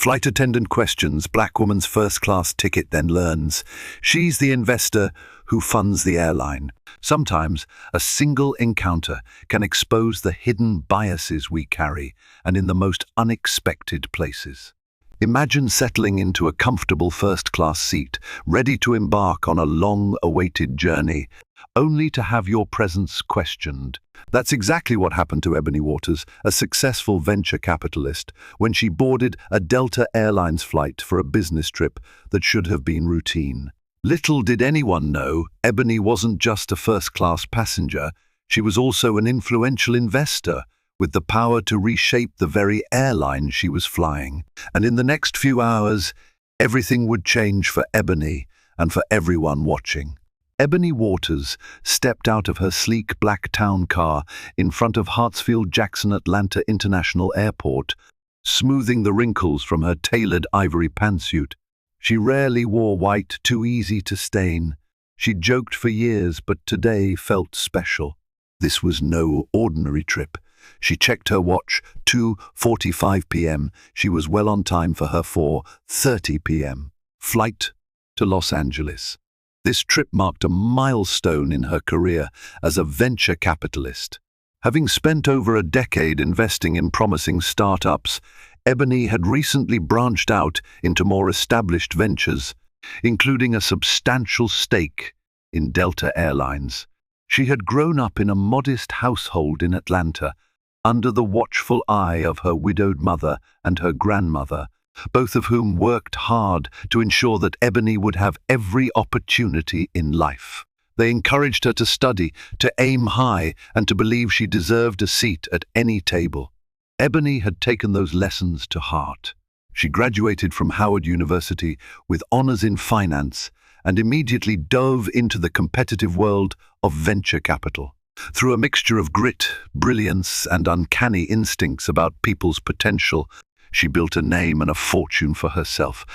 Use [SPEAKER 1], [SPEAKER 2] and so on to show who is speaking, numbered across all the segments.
[SPEAKER 1] Flight attendant questions black woman's first-class ticket, then learns she's the investor who funds the airline. Sometimes a single encounter can expose the hidden biases we carry, and in the most unexpected places. Imagine settling into a comfortable first-class seat, ready to embark on a long-awaited journey, only to have your presence questioned. That's exactly what happened to Ebony Waters, a successful venture capitalist, when she boarded a Delta Airlines flight for a business trip that should have been routine. Little did anyone know, Ebony wasn't just a first-class passenger, she was also an influential investor, with the power to reshape the very airline she was flying. And in the next few hours, everything would change for Ebony and for everyone watching. Ebony Waters stepped out of her sleek black town car in front of Hartsfield-Jackson Atlanta International Airport, smoothing the wrinkles from her tailored ivory pantsuit. She rarely wore white, too easy to stain. She'd joked for years, but today felt special. This was no ordinary trip. She checked her watch, 2:45 p.m. She was well on time for her 4:30 p.m. flight to Los Angeles. This trip marked a milestone in her career as a venture capitalist. Having spent over a decade investing in promising startups, Ebony had recently branched out into more established ventures, including a substantial stake in Delta Airlines. She had grown up in a modest household in Atlanta, under the watchful eye of her widowed mother and her grandmother, both of whom worked hard to ensure that Ebony would have every opportunity in life. They encouraged her to study, to aim high, and to believe she deserved a seat at any table. Ebony had taken those lessons to heart. She graduated from Howard University with honors in finance and immediately dove into the competitive world of venture capital. Through a mixture of grit, brilliance, and uncanny instincts about people's potential, she built a name and a fortune for herself.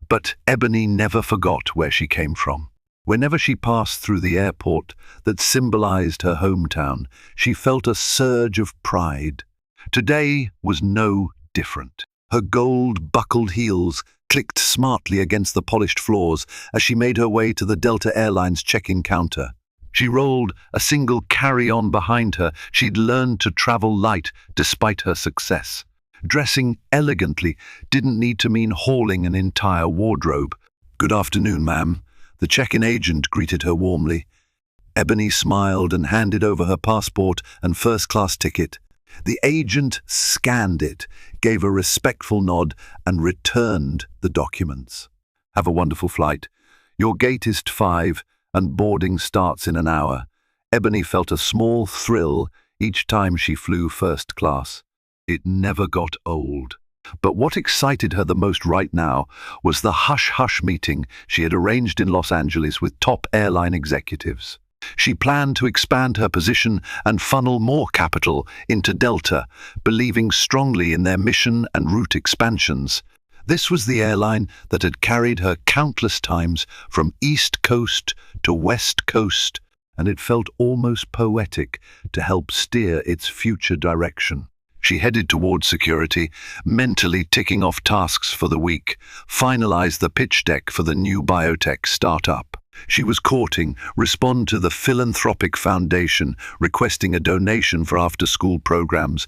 [SPEAKER 1] But Ebony never forgot where she came from. Whenever she passed through the airport that symbolized her hometown, she felt a surge of pride. Today was no different. Her gold-buckled heels clicked smartly against the polished floors as she made her way to the Delta Airlines check-in counter. She rolled a single carry-on behind her. She'd learned to travel light despite her success. Dressing elegantly didn't need to mean hauling an entire wardrobe. "Good afternoon, ma'am." The check-in agent greeted her warmly. Ebony smiled and handed over her passport and first-class ticket. The agent scanned it, gave a respectful nod, and returned the documents. "Have a wonderful flight. Your gate is 5, and boarding starts in an hour." Ebony felt a small thrill each time she flew first class. It never got old. But what excited her the most right now was the hush-hush meeting she had arranged in Los Angeles with top airline executives. She planned to expand her position and funnel more capital into Delta, believing strongly in their mission and route expansions. This was the airline that had carried her countless times from East Coast to West Coast, and it felt almost poetic to help steer its future direction. She headed towards security, mentally ticking off tasks for the week, finalized the pitch deck for the new biotech startup. She was courting, respond to the philanthropic foundation requesting a donation for after-school programs,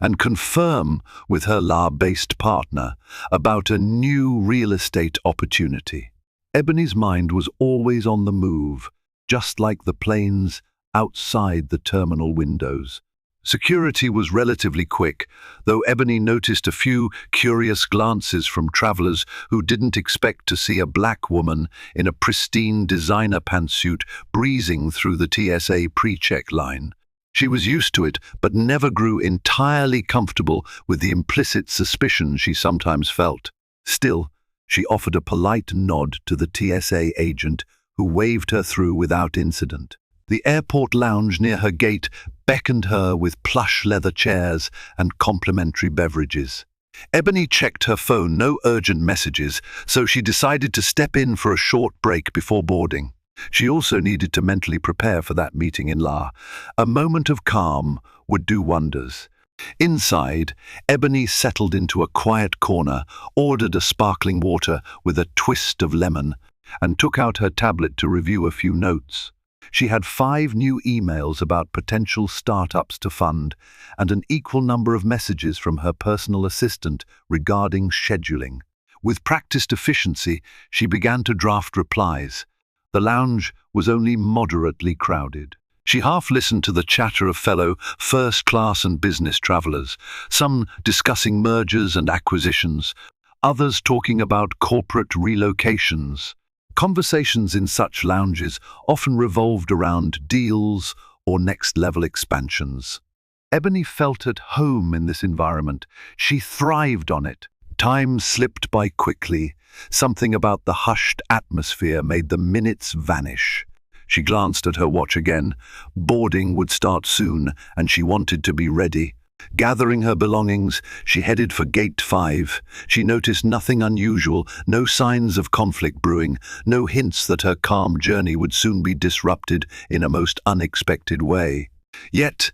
[SPEAKER 1] and confirm with her lab-based partner about a new real estate opportunity. Ebony's mind was always on the move, just like the planes outside the terminal windows. Security was relatively quick, though Ebony noticed a few curious glances from travelers who didn't expect to see a black woman in a pristine designer pantsuit breezing through the TSA pre-check line. She was used to it, but never grew entirely comfortable with the implicit suspicion she sometimes felt. Still, she offered a polite nod to the TSA agent, who waved her through without incident. The airport lounge near her gate beckoned her with plush leather chairs and complimentary beverages. Ebony checked her phone, no urgent messages, so she decided to step in for a short break before boarding. She also needed to mentally prepare for that meeting in La. A moment of calm would do wonders. Inside, Ebony settled into a quiet corner, ordered a sparkling water with a twist of lemon, and took out her tablet to review a few notes. She had 5 new emails about potential startups to fund and an equal number of messages from her personal assistant regarding scheduling. With practiced efficiency, she began to draft replies. The lounge was only moderately crowded. She half listened to the chatter of fellow first-class and business travelers, some discussing mergers and acquisitions, others talking about corporate relocations. Conversations in such lounges often revolved around deals or next-level expansions. Ebony felt at home in this environment. She thrived on it. Time slipped by quickly. Something about the hushed atmosphere made the minutes vanish. She glanced at her watch again. Boarding would start soon, and she wanted to be ready. Gathering her belongings, she headed for Gate 5. She noticed nothing unusual, no signs of conflict brewing, no hints that her calm journey would soon be disrupted in a most unexpected way. Yet,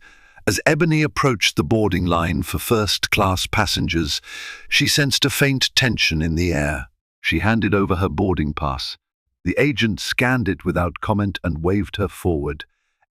[SPEAKER 1] as Ebony approached the boarding line for first-class passengers, she sensed a faint tension in the air. She handed over her boarding pass. The agent scanned it without comment and waved her forward.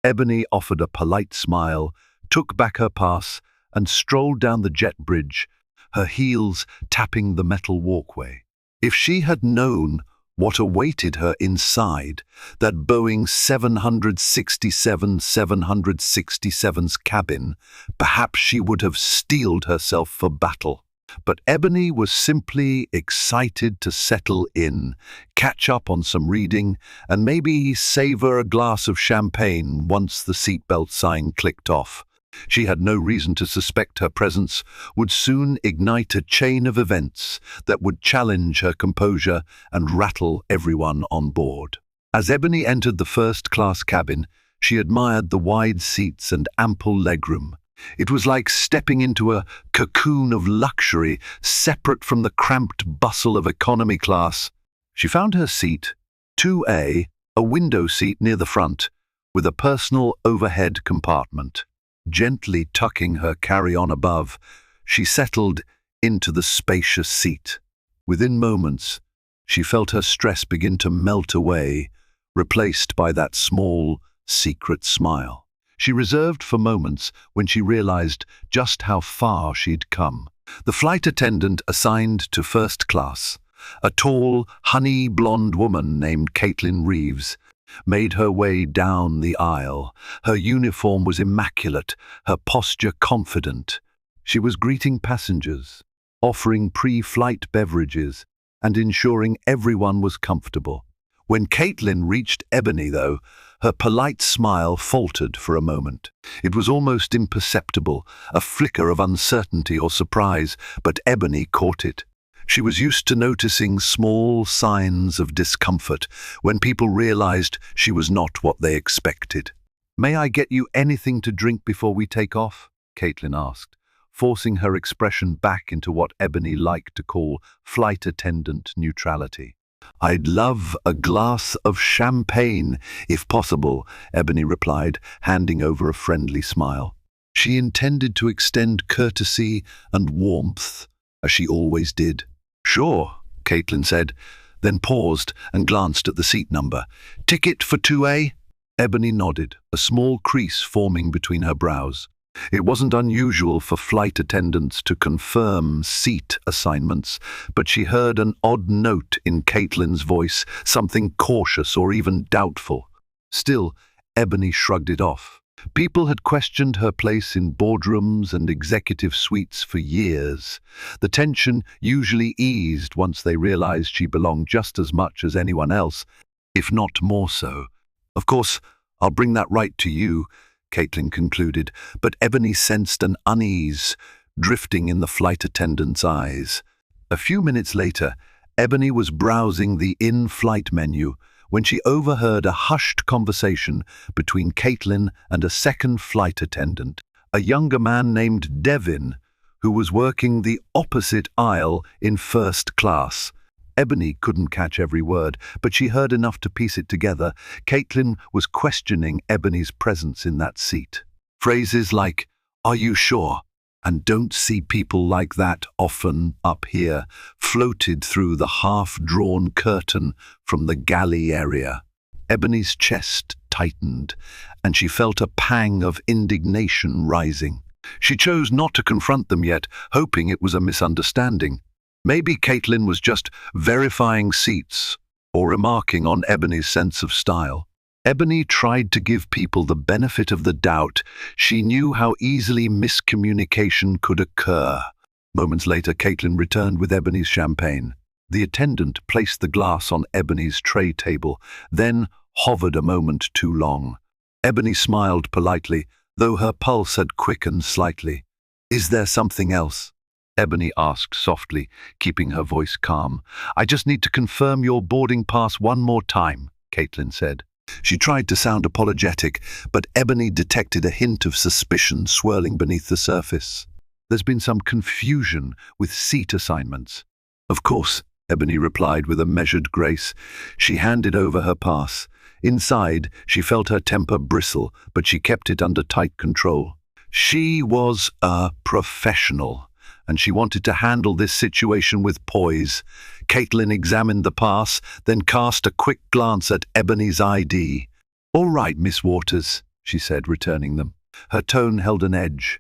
[SPEAKER 1] Ebony offered a polite smile, took back her pass, and strolled down the jet bridge, her heels tapping the metal walkway. If she had known what awaited her inside that Boeing 767-767's cabin, perhaps she would have steeled herself for battle. But Ebony was simply excited to settle in, catch up on some reading, and maybe savor a glass of champagne once the seatbelt sign clicked off. She had no reason to suspect her presence would soon ignite a chain of events that would challenge her composure and rattle everyone on board. As Ebony entered the first-class cabin, she admired the wide seats and ample legroom. It was like stepping into a cocoon of luxury, separate from the cramped bustle of economy class. She found her seat, 2A, a window seat near the front, with a personal overhead compartment. Gently tucking her carry-on above, she settled into the spacious seat. Within moments, she felt her stress begin to melt away, replaced by that small, secret smile. She reserved for moments when she realized just how far she'd come. The flight attendant assigned to first class, a tall, honey-blonde woman named Caitlin Reeves, made her way down the aisle. Her uniform was immaculate, her posture confident. She was greeting passengers, offering pre-flight beverages, and ensuring everyone was comfortable. When Caitlin reached Ebony, though, her polite smile faltered for a moment. It was almost imperceptible, a flicker of uncertainty or surprise, but Ebony caught it. She was used to noticing small signs of discomfort when people realized she was not what they expected. "May I get you anything to drink before we take off?" Caitlin asked, forcing her expression back into what Ebony liked to call flight attendant neutrality. "I'd love a glass of champagne, if possible," Ebony replied, handing over a friendly smile. She intended to extend courtesy and warmth, as she always did. "Sure," Caitlin said, then paused and glanced at the seat number. "Ticket for 2A?" Ebony nodded, a small crease forming between her brows. It wasn't unusual for flight attendants to confirm seat assignments, but she heard an odd note in Caitlin's voice, something cautious or even doubtful. Still, Ebony shrugged it off. People had questioned her place in boardrooms and executive suites for years. The tension usually eased once they realized she belonged just as much as anyone else, if not more so. "Of course, I'll bring that right to you," Caitlin concluded, but Ebony sensed an unease drifting in the flight attendant's eyes. A few minutes later, Ebony was browsing the in-flight menu when she overheard a hushed conversation between Caitlin and a second flight attendant, a younger man named Devin, who was working the opposite aisle in first class. Ebony couldn't catch every word, but she heard enough to piece it together. Caitlin was questioning Ebony's presence in that seat. Phrases like, "Are you sure?" And don't see people like that often up here, floated through the half-drawn curtain from the galley area. Ebony's chest tightened, and she felt a pang of indignation rising. She chose not to confront them yet, hoping it was a misunderstanding. Maybe Caitlin was just verifying seats or remarking on Ebony's sense of style. Ebony tried to give people the benefit of the doubt. She knew how easily miscommunication could occur. Moments later, Caitlin returned with Ebony's champagne. The attendant placed the glass on Ebony's tray table, then hovered a moment too long. Ebony smiled politely, though her pulse had quickened slightly. "Is there something else?" Ebony asked softly, keeping her voice calm. "I just need to confirm your boarding pass one more time," Caitlin said. She tried to sound apologetic, but Ebony detected a hint of suspicion swirling beneath the surface. "There's been some confusion with seat assignments." "Of course," Ebony replied with a measured grace. She handed over her pass. Inside, she felt her temper bristle, but she kept it under tight control. She was a professional, and she wanted to handle this situation with poise. Caitlin examined the pass, then cast a quick glance at Ebony's ID. "All right, Miss Waters," she said, returning them. Her tone held an edge.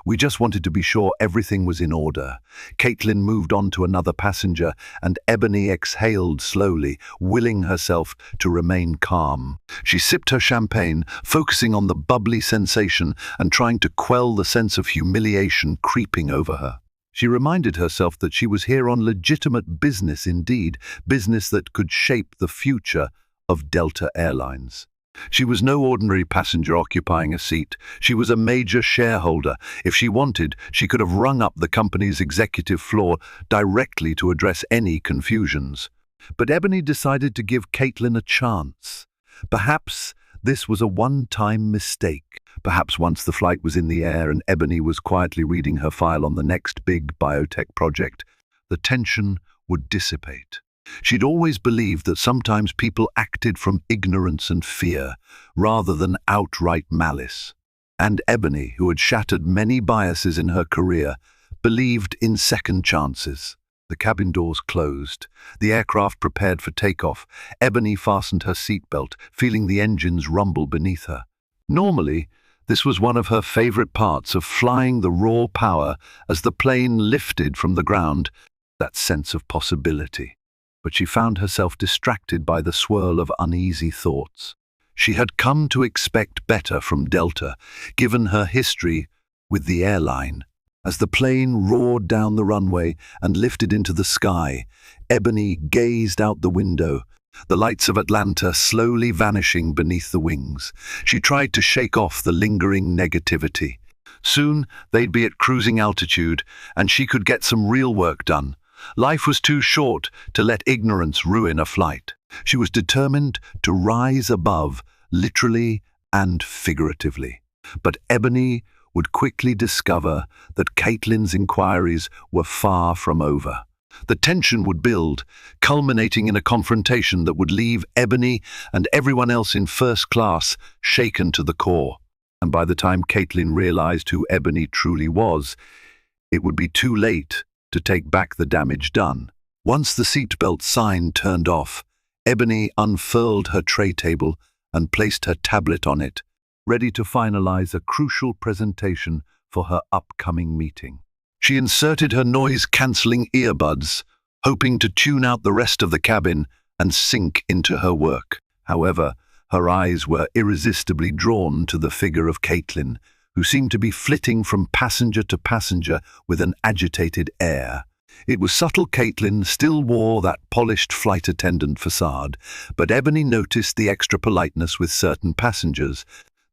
[SPEAKER 1] "We just wanted to be sure everything was in order." Caitlin moved on to another passenger, and Ebony exhaled slowly, willing herself to remain calm. She sipped her champagne, focusing on the bubbly sensation and trying to quell the sense of humiliation creeping over her. She reminded herself that she was here on legitimate business indeed, business that could shape the future of Delta Airlines. She was no ordinary passenger occupying a seat. She was a major shareholder. If she wanted, she could have rung up the company's executive floor directly to address any confusions. But Ebony decided to give Caitlin a chance. Perhaps this was a one-time mistake. Perhaps once the flight was in the air and Ebony was quietly reading her file on the next big biotech project, the tension would dissipate. She'd always believed that sometimes people acted from ignorance and fear, rather than outright malice. And Ebony, who had shattered many biases in her career, believed in second chances. The cabin doors closed. The aircraft prepared for takeoff. Ebony fastened her seatbelt, feeling the engines rumble beneath her. Normally, this was one of her favorite parts of flying, the raw power as the plane lifted from the ground, that sense of possibility. But she found herself distracted by the swirl of uneasy thoughts. She had come to expect better from Delta, given her history with the airline. As the plane roared down the runway and lifted into the sky, Ebony gazed out the window, the lights of Atlanta slowly vanishing beneath the wings. She tried to shake off the lingering negativity. Soon they'd be at cruising altitude, and she could get some real work done. Life was too short to let ignorance ruin a flight. She was determined to rise above, literally and figuratively. But Ebony would quickly discover that Caitlin's inquiries were far from over. The tension would build, culminating in a confrontation that would leave Ebony and everyone else in first class shaken to the core. And by the time Caitlin realized who Ebony truly was, it would be too late to take back the damage done. Once the seatbelt sign turned off, Ebony unfurled her tray table and placed her tablet on it, ready to finalize a crucial presentation for her upcoming meeting. She inserted her noise-cancelling earbuds, hoping to tune out the rest of the cabin and sink into her work. However, her eyes were irresistibly drawn to the figure of Caitlin, who seemed to be flitting from passenger to passenger with an agitated air. It was subtle. Caitlin still wore that polished flight attendant facade, but Ebony noticed the extra politeness with certain passengers,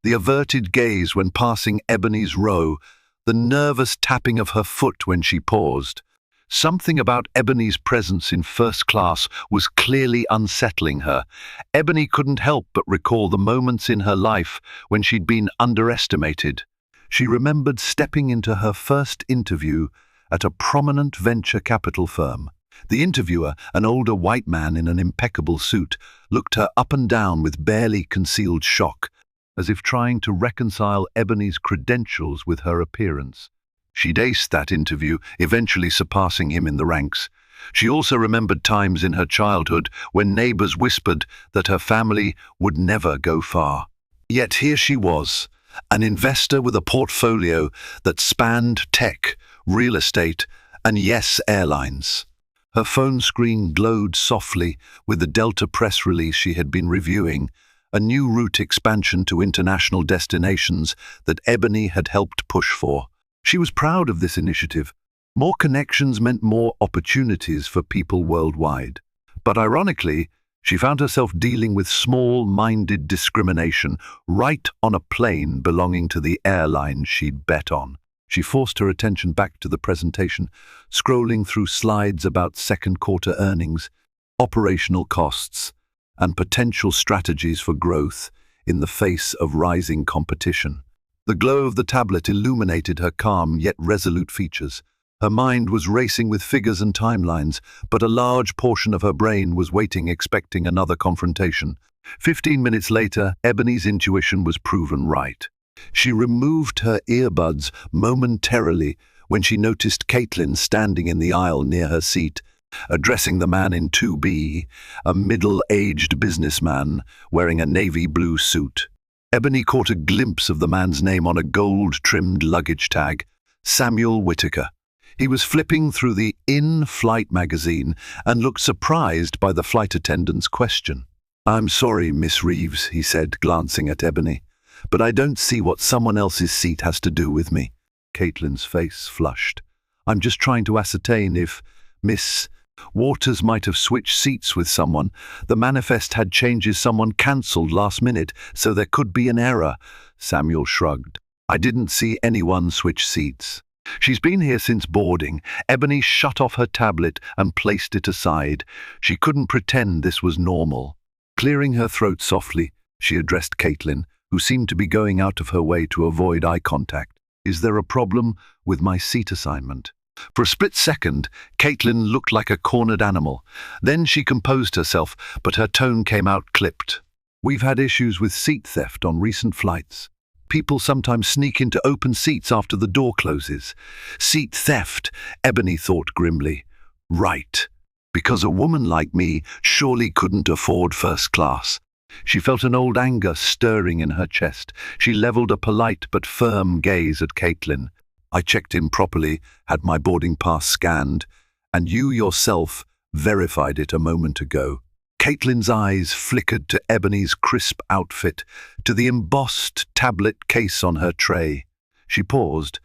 [SPEAKER 1] the averted gaze when passing Ebony's row, the nervous tapping of her foot when she paused. Something about Ebony's presence in first class was clearly unsettling her. Ebony couldn't help but recall the moments in her life when she'd been underestimated. She remembered stepping into her first interview at a prominent venture capital firm. The interviewer, an older white man in an impeccable suit, looked her up and down with barely concealed shock, as if trying to reconcile Ebony's credentials with her appearance. She'd aced that interview, eventually surpassing him in the ranks. She also remembered times in her childhood when neighbors whispered that her family would never go far. Yet here she was, an investor with a portfolio that spanned tech, real estate, and yes, airlines. Her phone screen glowed softly with the Delta press release she had been reviewing, a new route expansion to international destinations that Ebony had helped push for. She was proud of this initiative. More connections meant more opportunities for people worldwide. But ironically, she found herself dealing with small-minded discrimination right on a plane belonging to the airline she'd bet on. She forced her attention back to the presentation, scrolling through slides about second-quarter earnings, operational costs, and potential strategies for growth in the face of rising competition. The glow of the tablet illuminated her calm yet resolute features. Her mind was racing with figures and timelines, but a large portion of her brain was waiting, expecting another confrontation. 15 minutes later, Ebony's intuition was proven right. She removed her earbuds momentarily when she noticed Caitlin standing in the aisle near her seat, addressing the man in 2B, a middle-aged businessman wearing a navy blue suit. Ebony caught a glimpse of the man's name on a gold-trimmed luggage tag, Samuel Whitaker. He was flipping through the in-flight magazine and looked surprised by the flight attendant's question. "I'm sorry, Miss Reeves," he said, glancing at Ebony, "but I don't see what someone else's seat has to do with me." Caitlin's face flushed. "I'm just trying to ascertain if Miss Waters might have switched seats with someone. The manifest had changes someone cancelled last minute, so there could be an error." Samuel shrugged. "I didn't see anyone switch seats. She's been here since boarding." Ebony shut off her tablet and placed it aside. She couldn't pretend this was normal. Clearing her throat softly, she addressed Caitlin, who seemed to be going out of her way to avoid eye contact. "Is there a problem with my seat assignment?" For a split second, Caitlin looked like a cornered animal. Then she composed herself, but her tone came out clipped. "We've had issues with seat theft on recent flights. People sometimes sneak into open seats after the door closes." Seat theft, Ebony thought grimly. Right. Because a woman like me surely couldn't afford first class. She felt an old anger stirring in her chest. She leveled a polite but firm gaze at Caitlin. "I checked in properly, had my boarding pass scanned, and you yourself verified it a moment ago." Caitlin's eyes flickered to Ebony's crisp outfit, to the embossed tablet case on her tray. She paused,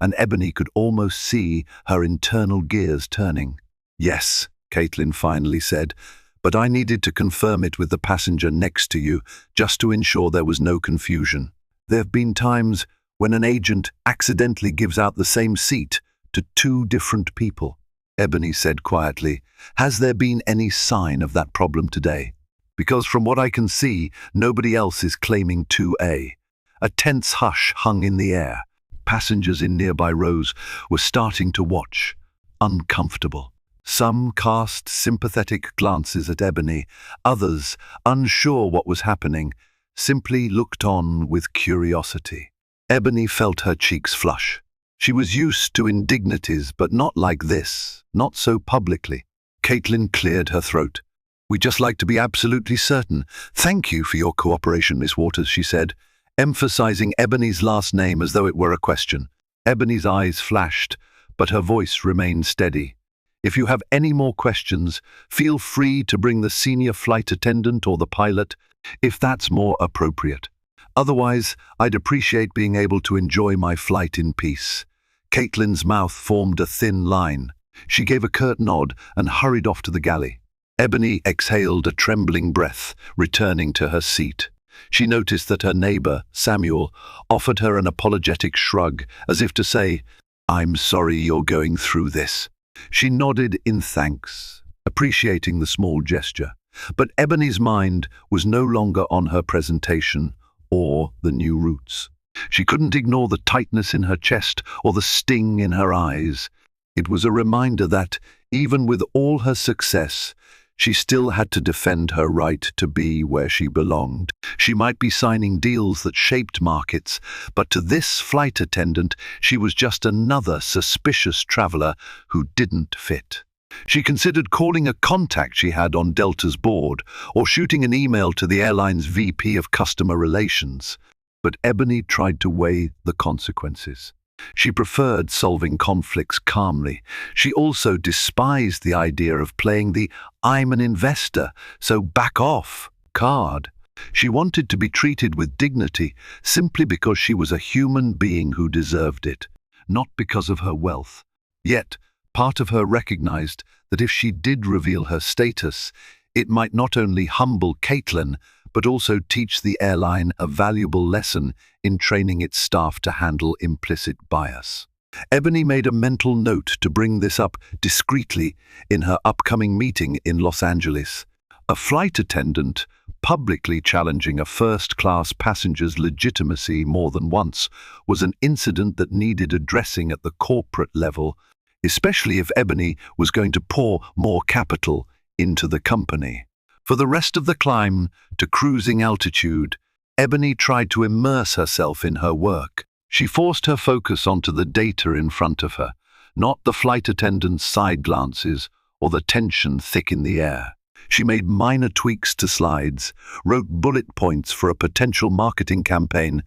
[SPEAKER 1] and Ebony could almost see her internal gears turning. "Yes," Caitlin finally said, "but I needed to confirm it with the passenger next to you, just to ensure there was no confusion. There have been times when an agent accidentally gives out the same seat to two different people." Ebony said quietly, "Has there been any sign of that problem today? Because from what I can see, nobody else is claiming 2A. A tense hush hung in the air. Passengers in nearby rows were starting to watch, uncomfortable. Some cast sympathetic glances at Ebony, others, unsure what was happening, simply looked on with curiosity. Ebony felt her cheeks flush. She was used to indignities, but not like this, not so publicly. Caitlin cleared her throat. "We'd just like to be absolutely certain. Thank you for your cooperation, Miss Waters," she said, emphasizing Ebony's last name as though it were a question. Ebony's eyes flashed, but her voice remained steady. "If you have any more questions, feel free to bring the senior flight attendant or the pilot, if that's more appropriate. Otherwise, I'd appreciate being able to enjoy my flight in peace." Caitlin's mouth formed a thin line. She gave a curt nod and hurried off to the galley. Ebony exhaled a trembling breath, returning to her seat. She noticed that her neighbor, Samuel, offered her an apologetic shrug, as if to say, "I'm sorry you're going through this." She nodded in thanks, appreciating the small gesture. But Ebony's mind was no longer on her presentation or the new routes. She couldn't ignore the tightness in her chest or the sting in her eyes. It was a reminder that, even with all her success, she still had to defend her right to be where she belonged. She might be signing deals that shaped markets, but to this flight attendant, she was just another suspicious traveler who didn't fit. She considered calling a contact she had on Delta's board or shooting an email to the airline's VP of Customer Relations. But Ebony tried to weigh the consequences. She preferred solving conflicts calmly. She also despised the idea of playing the "I'm an investor, so back off" card. She wanted to be treated with dignity simply because she was a human being who deserved it, not because of her wealth. Yet, part of her recognized that if she did reveal her status, it might not only humble Caitlin, but also teach the airline a valuable lesson in training its staff to handle implicit bias. Ebony made a mental note to bring this up discreetly in her upcoming meeting in Los Angeles. A flight attendant publicly challenging a first-class passenger's legitimacy more than once was an incident that needed addressing at the corporate level, especially if Ebony was going to pour more capital into the company. For the rest of the climb to cruising altitude, Ebony tried to immerse herself in her work. She forced her focus onto the data in front of her, not the flight attendant's side glances or the tension thick in the air. She made minor tweaks to slides, wrote bullet points for a potential marketing campaign,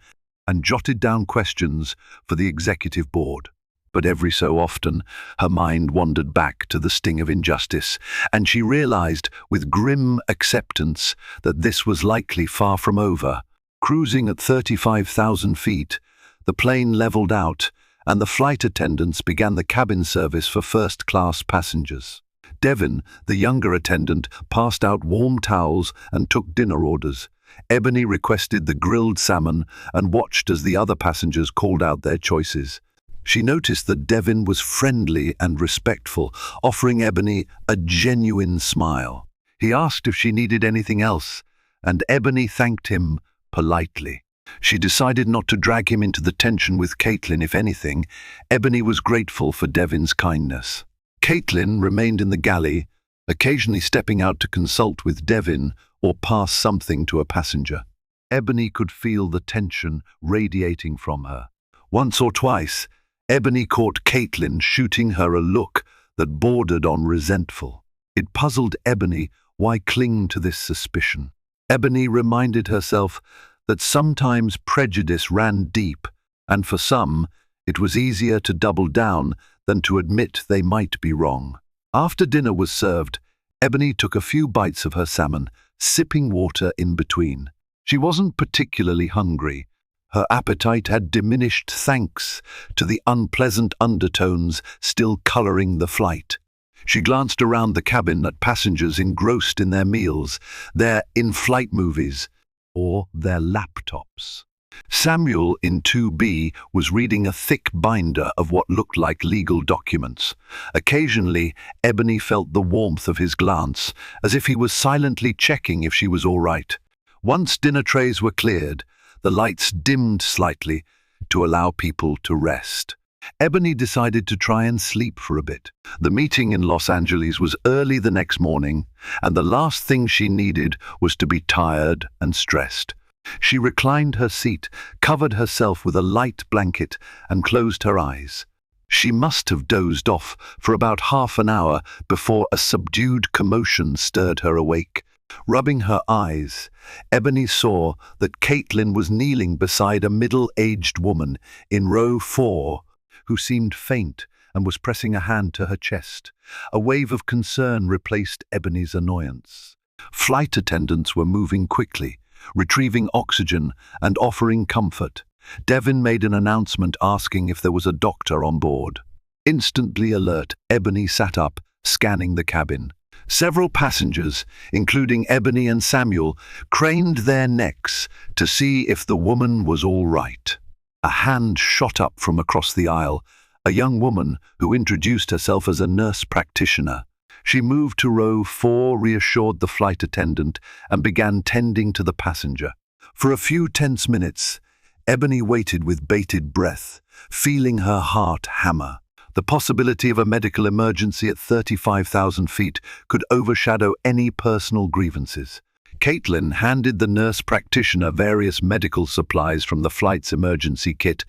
[SPEAKER 1] and jotted down questions for the executive board. But every so often, her mind wandered back to the sting of injustice, and she realized with grim acceptance that this was likely far from over. Cruising at 35,000 feet, the plane leveled out, and the flight attendants began the cabin service for first-class passengers. Devin, the younger attendant, passed out warm towels and took dinner orders. Ebony requested the grilled salmon and watched as the other passengers called out their choices. She noticed that Devin was friendly and respectful, offering Ebony a genuine smile. He asked if she needed anything else, and Ebony thanked him politely. She decided not to drag him into the tension with Caitlin. If anything, Ebony was grateful for Devin's kindness. Caitlin remained in the galley, occasionally stepping out to consult with Devin or pass something to a passenger. Ebony could feel the tension radiating from her. Once or twice, Ebony caught Caitlin shooting her a look that bordered on resentful. It puzzled Ebony why cling to this suspicion. Ebony reminded herself that sometimes prejudice ran deep, and for some, it was easier to double down than to admit they might be wrong. After dinner was served, Ebony took a few bites of her salmon, sipping water in between. She wasn't particularly hungry. Her appetite had diminished thanks to the unpleasant undertones still coloring the flight. She glanced around the cabin at passengers engrossed in their meals, their in-flight movies, or their laptops. Samuel in 2B was reading a thick binder of what looked like legal documents. Occasionally, Ebony felt the warmth of his glance, as if he was silently checking if she was all right. Once dinner trays were cleared, the lights dimmed slightly to allow people to rest. Ebony decided to try and sleep for a bit. The meeting in Los Angeles was early the next morning, and the last thing she needed was to be tired and stressed. She reclined her seat, covered herself with a light blanket, and closed her eyes. She must have dozed off for about half an hour before a subdued commotion stirred her awake. Rubbing her eyes, Ebony saw that Caitlin was kneeling beside a middle-aged woman in row 4 who seemed faint and was pressing a hand to her chest. A wave of concern replaced Ebony's annoyance. Flight attendants were moving quickly, retrieving oxygen and offering comfort. Devin made an announcement asking if there was a doctor on board. Instantly alert, Ebony sat up, scanning the cabin. Several passengers, including Ebony and Samuel, craned their necks to see if the woman was all right. A hand shot up from across the aisle, a young woman who introduced herself as a nurse practitioner. She moved to row 4, reassured the flight attendant, and began tending to the passenger. For a few tense minutes, Ebony waited with bated breath, feeling her heart hammer. The possibility of a medical emergency at 35,000 feet could overshadow any personal grievances. Caitlin handed the nurse practitioner various medical supplies from the flight's emergency kit,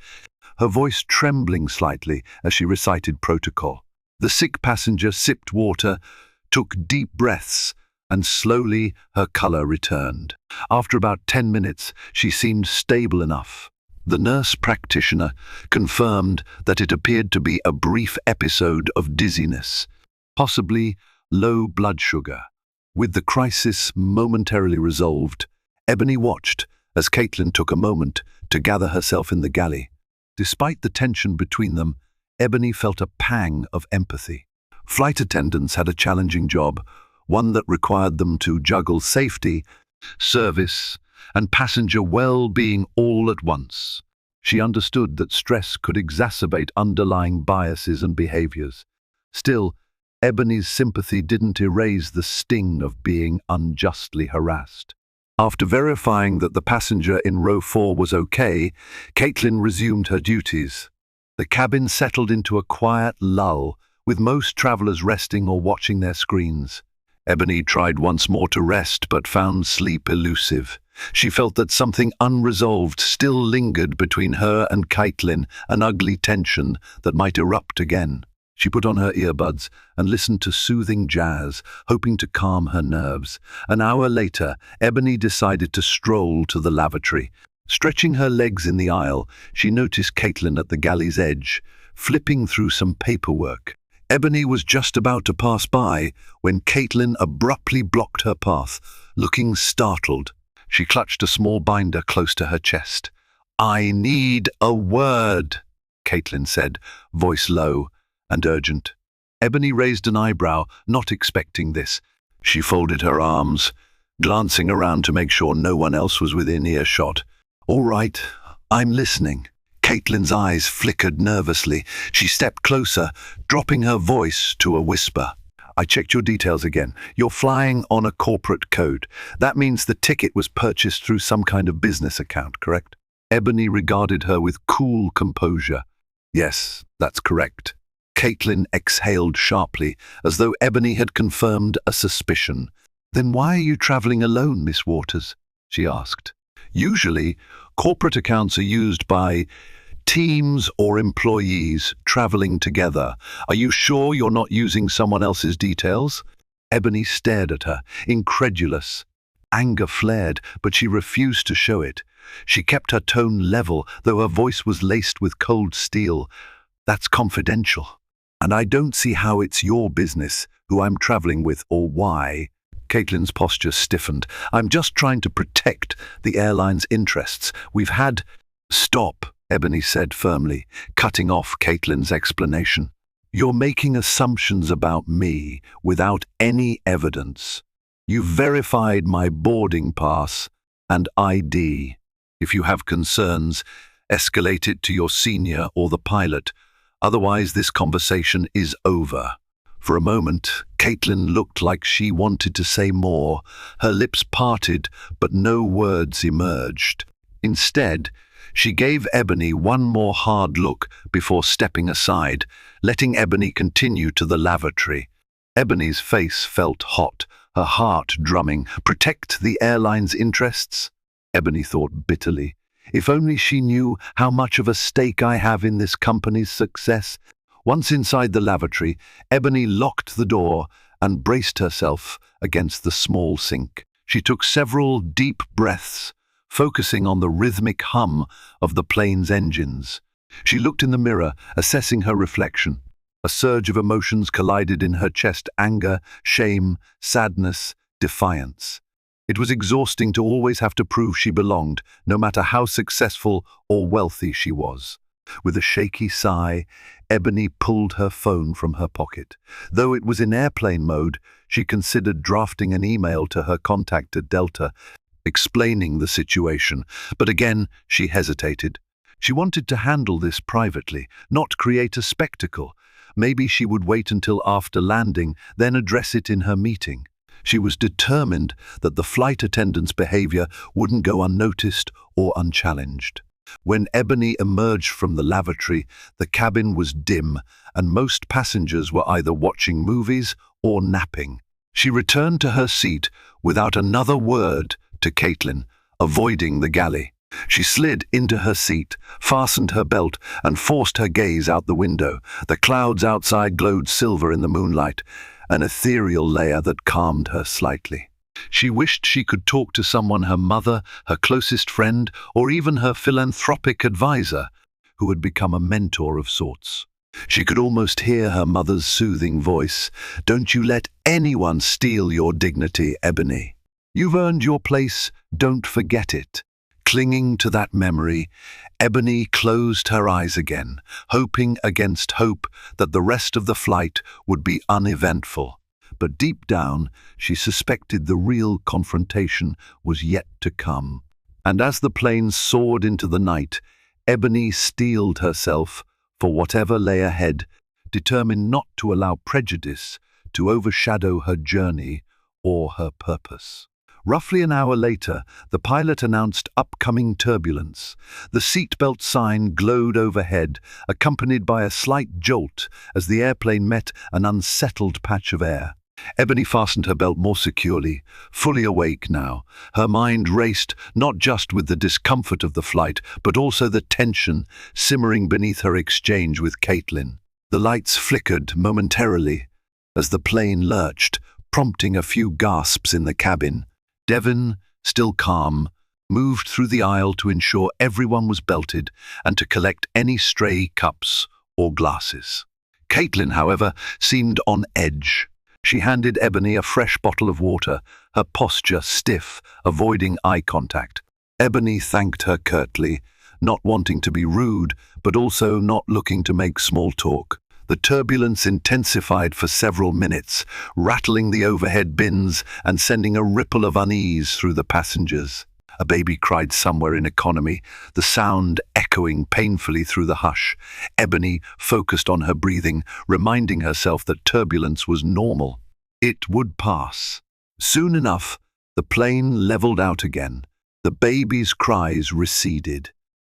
[SPEAKER 1] her voice trembling slightly as she recited protocol. The sick passenger sipped water, took deep breaths, and slowly her color returned. After about 10 minutes, she seemed stable enough. The nurse practitioner confirmed that it appeared to be a brief episode of dizziness, possibly low blood sugar. With the crisis momentarily resolved, Ebony watched as Caitlin took a moment to gather herself in the galley. Despite the tension between them, Ebony felt a pang of empathy. Flight attendants had a challenging job, one that required them to juggle safety, service, and passenger well-being all at once. She understood that stress could exacerbate underlying biases and behaviors. Still, Ebony's sympathy didn't erase the sting of being unjustly harassed. After verifying that the passenger in row 4 was okay, Caitlin resumed her duties. The cabin settled into a quiet lull, with most travelers resting or watching their screens. Ebony tried once more to rest, but found sleep elusive. She felt that something unresolved still lingered between her and Caitlin, an ugly tension that might erupt again. She put on her earbuds and listened to soothing jazz, hoping to calm her nerves. An hour later, Ebony decided to stroll to the lavatory. Stretching her legs in the aisle, she noticed Caitlin at the galley's edge, flipping through some paperwork. Ebony was just about to pass by when Caitlin abruptly blocked her path, looking startled. She clutched a small binder close to her chest. "I need a word," Caitlin said, voice low and urgent. Ebony raised an eyebrow, not expecting this. She folded her arms, glancing around to make sure no one else was within earshot. "All right, I'm listening." Caitlin's eyes flickered nervously. She stepped closer, dropping her voice to a whisper. "I checked your details again. You're flying on a corporate code. That means the ticket was purchased through some kind of business account, correct?" Ebony regarded her with cool composure. "Yes, that's correct." Caitlin exhaled sharply, as though Ebony had confirmed a suspicion. "Then why are you traveling alone, Miss Waters?" she asked. "Usually, corporate accounts are used by teams or employees traveling together. Are you sure you're not using someone else's details?" Ebony stared at her, incredulous. Anger flared, but she refused to show it. She kept her tone level, though her voice was laced with cold steel. "That's confidential. And I don't see how it's your business who I'm traveling with or why." Caitlin's posture stiffened. "I'm just trying to protect the airline's interests. We've had—" "Stop," Ebony said firmly, cutting off Caitlin's explanation. "You're making assumptions about me without any evidence. You've verified my boarding pass and ID. If you have concerns, escalate it to your senior or the pilot. Otherwise, this conversation is over." For a moment, Caitlin looked like she wanted to say more. Her lips parted, but no words emerged. Instead, she gave Ebony one more hard look before stepping aside, letting Ebony continue to the lavatory. Ebony's face felt hot, her heart drumming. Protect the airline's interests? Ebony thought bitterly. If only she knew how much of a stake I have in this company's success. Once inside the lavatory, Ebony locked the door and braced herself against the small sink. She took several deep breaths, focusing on the rhythmic hum of the plane's engines. She looked in the mirror, assessing her reflection. A surge of emotions collided in her chest: anger, shame, sadness, defiance. It was exhausting to always have to prove she belonged, no matter how successful or wealthy she was. With a shaky sigh, Ebony pulled her phone from her pocket. Though it was in airplane mode, she considered drafting an email to her contact at Delta, explaining the situation, but again she hesitated. She wanted to handle this privately, not create a spectacle. Maybe she would wait until after landing, then address it in her meeting. She was determined that the flight attendant's behavior wouldn't go unnoticed or unchallenged. When Ebony emerged from the lavatory, the cabin was dim, and most passengers were either watching movies or napping. She returned to her seat without another word to Caitlin, avoiding the galley. She slid into her seat, fastened her belt, and forced her gaze out the window. The clouds outside glowed silver in the moonlight, an ethereal layer that calmed her slightly. She wished she could talk to someone, her mother, her closest friend, or even her philanthropic advisor, who had become a mentor of sorts. She could almost hear her mother's soothing voice. "Don't you let anyone steal your dignity, Ebony. You've earned your place, don't forget it." Clinging to that memory, Ebony closed her eyes again, hoping against hope that the rest of the flight would be uneventful. But deep down, she suspected the real confrontation was yet to come. And as the plane soared into the night, Ebony steeled herself for whatever lay ahead, determined not to allow prejudice to overshadow her journey or her purpose. Roughly an hour later, the pilot announced upcoming turbulence. The seatbelt sign glowed overhead, accompanied by a slight jolt as the airplane met an unsettled patch of air. Ebony fastened her belt more securely, fully awake now. Her mind raced not just with the discomfort of the flight, but also the tension simmering beneath her exchange with Caitlin. The lights flickered momentarily as the plane lurched, prompting a few gasps in the cabin. Devon, still calm, moved through the aisle to ensure everyone was belted and to collect any stray cups or glasses. Caitlin, however, seemed on edge. She handed Ebony a fresh bottle of water, her posture stiff, avoiding eye contact. Ebony thanked her curtly, not wanting to be rude, but also not looking to make small talk. The turbulence intensified for several minutes, rattling the overhead bins and sending a ripple of unease through the passengers. A baby cried somewhere in economy, the sound echoing painfully through the hush. Ebony focused on her breathing, reminding herself that turbulence was normal. It would pass. Soon enough, the plane leveled out again. The baby's cries receded.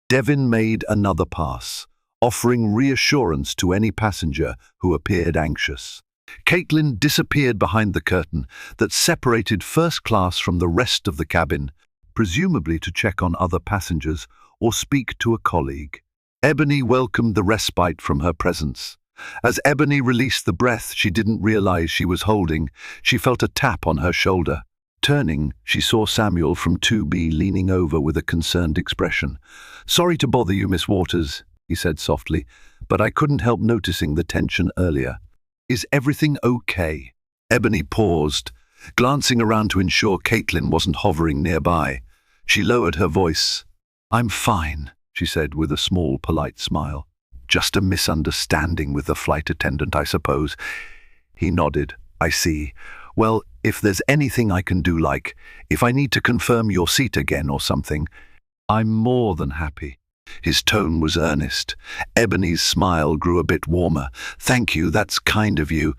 [SPEAKER 1] Devon made another pass, offering reassurance to any passenger who appeared anxious. Caitlin disappeared behind the curtain that separated first class from the rest of the cabin, presumably to check on other passengers or speak to a colleague. Ebony welcomed the respite from her presence. As Ebony released the breath she didn't realize she was holding, she felt a tap on her shoulder. Turning, she saw Samuel from 2B leaning over with a concerned expression. "Sorry to bother you, Miss Waters," he said softly, "but I couldn't help noticing the tension earlier. Is everything okay?" Ebony paused, glancing around to ensure Caitlin wasn't hovering nearby. She lowered her voice. "I'm fine," she said with a small, polite smile. "Just a misunderstanding with the flight attendant, I suppose." He nodded. "I see. Well, if there's anything I can do, like if I need to confirm your seat again or something, I'm more than happy." His tone was earnest. Ebony's smile grew a bit warmer. "Thank you, that's kind of you.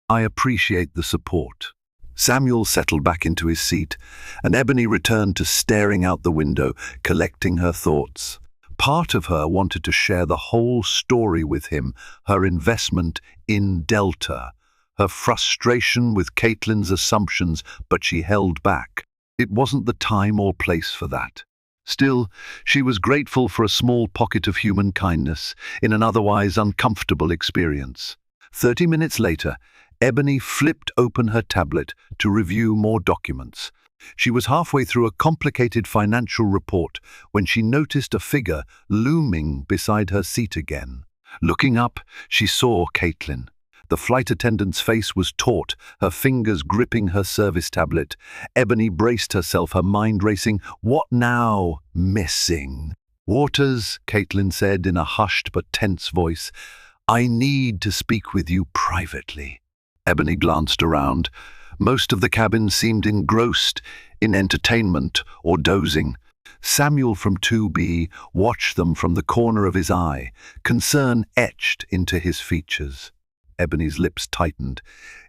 [SPEAKER 1] I appreciate the support." Samuel settled back into his seat, and Ebony returned to staring out the window, collecting her thoughts. Part of her wanted to share the whole story with him, her investment in Delta, her frustration with Caitlin's assumptions, but she held back. It wasn't the time or place for that. Still, she was grateful for a small pocket of human kindness in an otherwise uncomfortable experience. 30 minutes later, Ebony flipped open her tablet to review more documents. She was halfway through a complicated financial report when she noticed a figure looming beside her seat again. Looking up, she saw Caitlin. The flight attendant's face was taut, her fingers gripping her service tablet. Ebony braced herself, her mind racing. "What now, missing?" "Waters," Caitlin said in a hushed but tense voice, "I need to speak with you privately." Ebony glanced around. Most of the cabin seemed engrossed in entertainment or dozing. Samuel from 2B watched them from the corner of his eye, concern etched into his features. Ebony's lips tightened.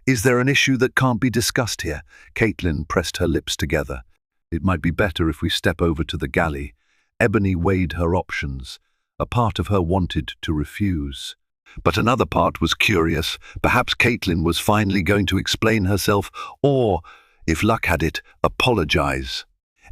[SPEAKER 1] "Is there an issue that can't be discussed here?" Caitlin pressed her lips together. "It might be better if we step over to the galley." Ebony weighed her options. A part of her wanted to refuse. But another part was curious. Perhaps Caitlin was finally going to explain herself or, if luck had it, apologize.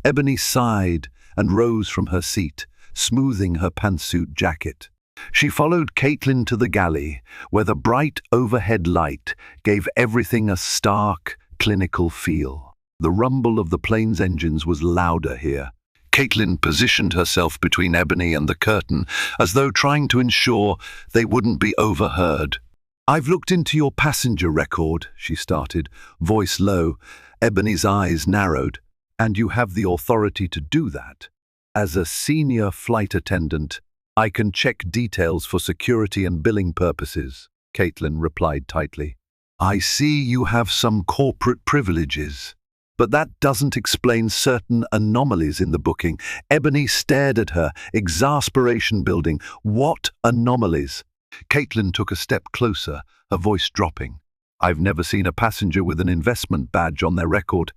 [SPEAKER 1] Ebony sighed and rose from her seat, smoothing her pantsuit jacket. She followed Caitlin to the galley, where the bright overhead light gave everything a stark, clinical feel. The rumble of the plane's engines was louder here. Caitlin positioned herself between Ebony and the curtain, as though trying to ensure they wouldn't be overheard. "I've looked into your passenger record," she started, voice low. Ebony's eyes narrowed. "And you have the authority to do that. As a senior flight attendant, I can check details for security and billing purposes," Caitlin replied tightly. "I see you have some corporate privileges. But that doesn't explain certain anomalies in the booking." Ebony stared at her, exasperation building. "What anomalies?" Caitlin took a step closer, her voice dropping. "I've never seen a passenger with an investment badge on their record,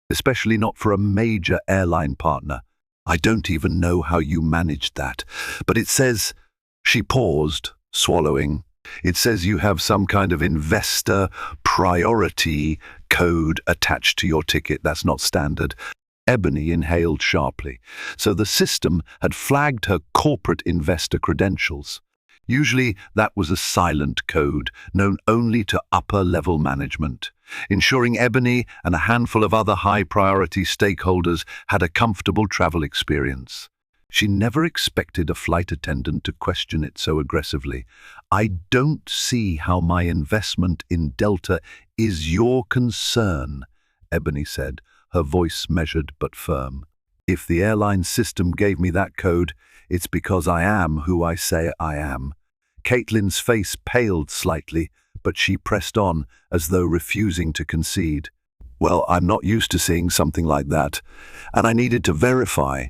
[SPEAKER 1] especially not for a major airline partner. I don't even know how you managed that. But it says—" She paused, swallowing. "It says you have some kind of investor priority code attached to your ticket. That's not standard." Ebony inhaled sharply. So the system had flagged her corporate investor credentials. Usually that was a silent code, known only to upper-level management, ensuring Ebony and a handful of other high-priority stakeholders had a comfortable travel experience. She never expected a flight attendant to question it so aggressively. "I don't see how my investment in Delta is your concern," Ebony said, her voice measured but firm. "If the airline system gave me that code, it's because I am who I say I am." Caitlin's face paled slightly, but she pressed on, as though refusing to concede. "Well, I'm not used to seeing something like that, and I needed to verify.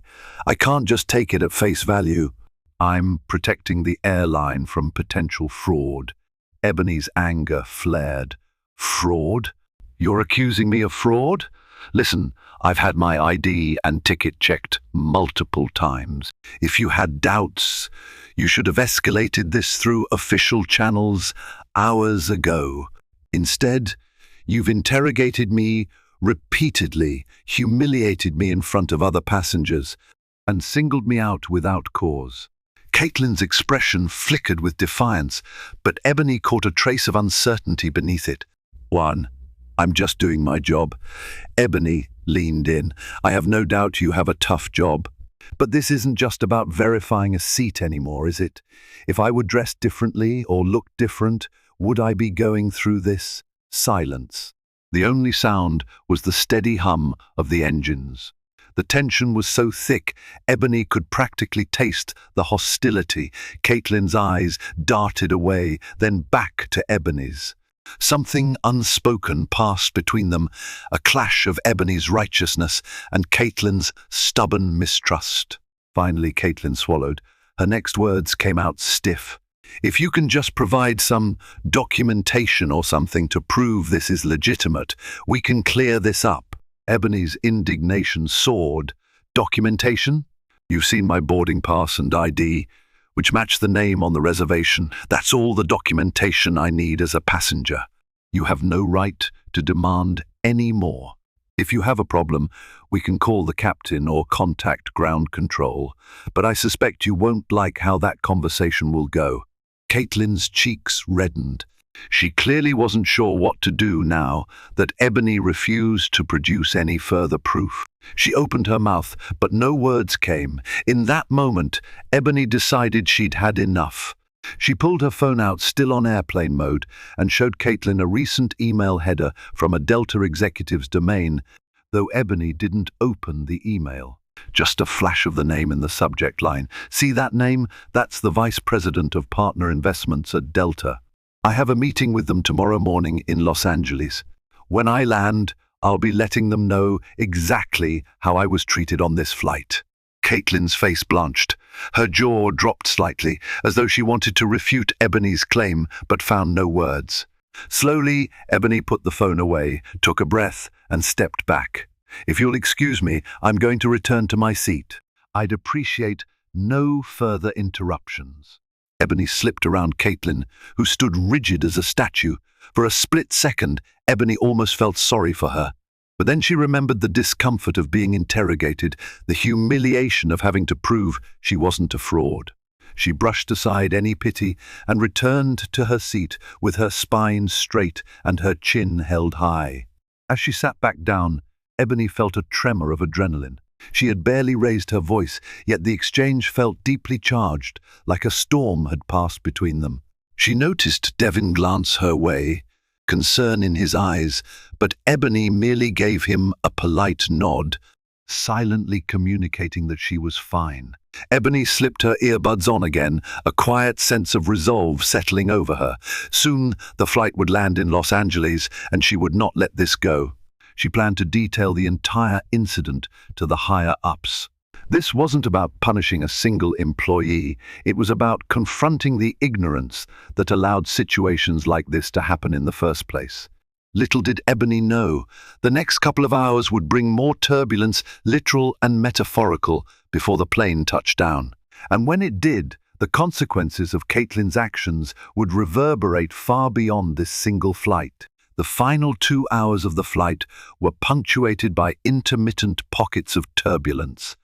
[SPEAKER 1] I can't just take it at face value. I'm protecting the airline from potential fraud." Ebony's anger flared. "Fraud? You're accusing me of fraud? Listen, I've had my ID and ticket checked multiple times. If you had doubts, you should have escalated this through official channels hours ago. Instead, you've interrogated me repeatedly, humiliated me in front of other passengers, and singled me out without cause." Caitlin's expression flickered with defiance, but Ebony caught a trace of uncertainty beneath it. "One, I'm just doing my job." Ebony leaned in. "I have no doubt you have a tough job. But this isn't just about verifying a seat anymore, is it? If I were dressed differently or looked different, would I be going through this?" Silence. The only sound was the steady hum of the engines. The tension was so thick, Ebony could practically taste the hostility. Caitlin's eyes darted away, then back to Ebony's. Something unspoken passed between them, a clash of Ebony's righteousness and Caitlin's stubborn mistrust. Finally, Caitlin swallowed. Her next words came out stiff. "If you can just provide some documentation or something to prove this is legitimate, we can clear this up." Ebony's indignation soared. "Documentation? You've seen my boarding pass and ID, which match the name on the reservation. That's all the documentation I need as a passenger. You have no right to demand any more. If you have a problem, we can call the captain or contact ground control, but I suspect you won't like how that conversation will go." Caitlin's cheeks reddened. She clearly wasn't sure what to do now that Ebony refused to produce any further proof. She opened her mouth, but no words came. In that moment, Ebony decided she'd had enough. She pulled her phone out, still on airplane mode, and showed Caitlin a recent email header from a Delta executive's domain, though Ebony didn't open the email. Just a flash of the name in the subject line. "See that name? That's the Vice President of Partner Investments at Delta. I have a meeting with them tomorrow morning in Los Angeles. When I land, I'll be letting them know exactly how I was treated on this flight." Caitlin's face blanched. Her jaw dropped slightly, as though she wanted to refute Ebony's claim, but found no words. Slowly, Ebony put the phone away, took a breath, and stepped back. "If you'll excuse me, I'm going to return to my seat. I'd appreciate no further interruptions. Ebony slipped around Caitlin, who stood rigid as a statue. For a split second, Ebony almost felt sorry for her. But then she remembered the discomfort of being interrogated, the humiliation of having to prove she wasn't a fraud. She brushed aside any pity and returned to her seat with her spine straight and her chin held high. As she sat back down, Ebony felt a tremor of adrenaline. She had barely raised her voice, yet the exchange felt deeply charged, like a storm had passed between them. She noticed Devin glance her way, concern in his eyes, but Ebony merely gave him a polite nod, silently communicating that she was fine. Ebony slipped her earbuds on again, a quiet sense of resolve settling over her. Soon the flight would land in Los Angeles, and she would not let this go. She planned to detail the entire incident to the higher-ups. This wasn't about punishing a single employee. It was about confronting the ignorance that allowed situations like this to happen in the first place. Little did Ebony know, the next couple of hours would bring more turbulence, literal and metaphorical, before the plane touched down. And when it did, the consequences of Caitlin's actions would reverberate far beyond this single flight. The final 2 hours of the flight were punctuated by intermittent pockets of turbulence.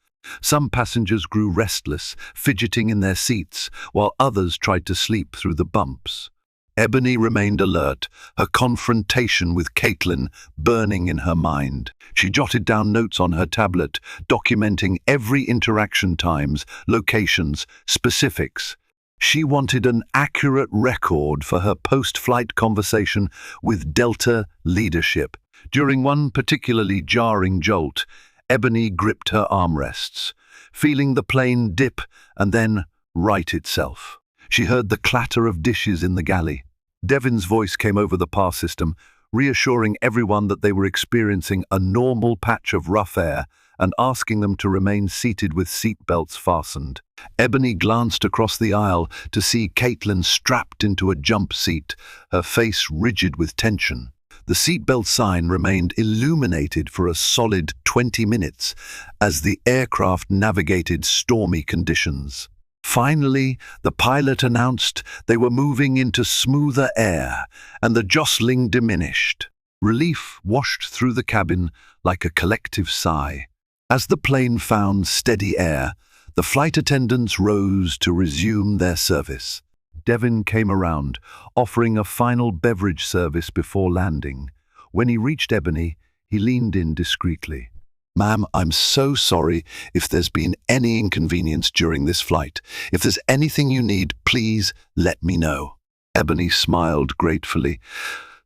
[SPEAKER 1] Some passengers grew restless, fidgeting in their seats, while others tried to sleep through the bumps. Ebony remained alert, her confrontation with Caitlin burning in her mind. She jotted down notes on her tablet, documenting every interaction, times, locations, specifics. She wanted an accurate record for her post-flight conversation with Delta leadership. During one particularly jarring jolt, Ebony gripped her armrests, feeling the plane dip and then right itself. She heard the clatter of dishes in the galley. Devin's voice came over the PAR system, reassuring everyone that they were experiencing a normal patch of rough air and asking them to remain seated with seatbelts fastened. Ebony glanced across the aisle to see Caitlin strapped into a jump seat, her face rigid with tension. The seatbelt sign remained illuminated for a solid 20 minutes as the aircraft navigated stormy conditions. Finally, the pilot announced they were moving into smoother air, and the jostling diminished. Relief washed through the cabin like a collective sigh. As the plane found steady air, the flight attendants rose to resume their service. Devin came around, offering a final beverage service before landing. When he reached Ebony, he leaned in discreetly. "Ma'am, I'm so sorry if there's been any inconvenience during this flight. If there's anything you need, please let me know." Ebony smiled gratefully.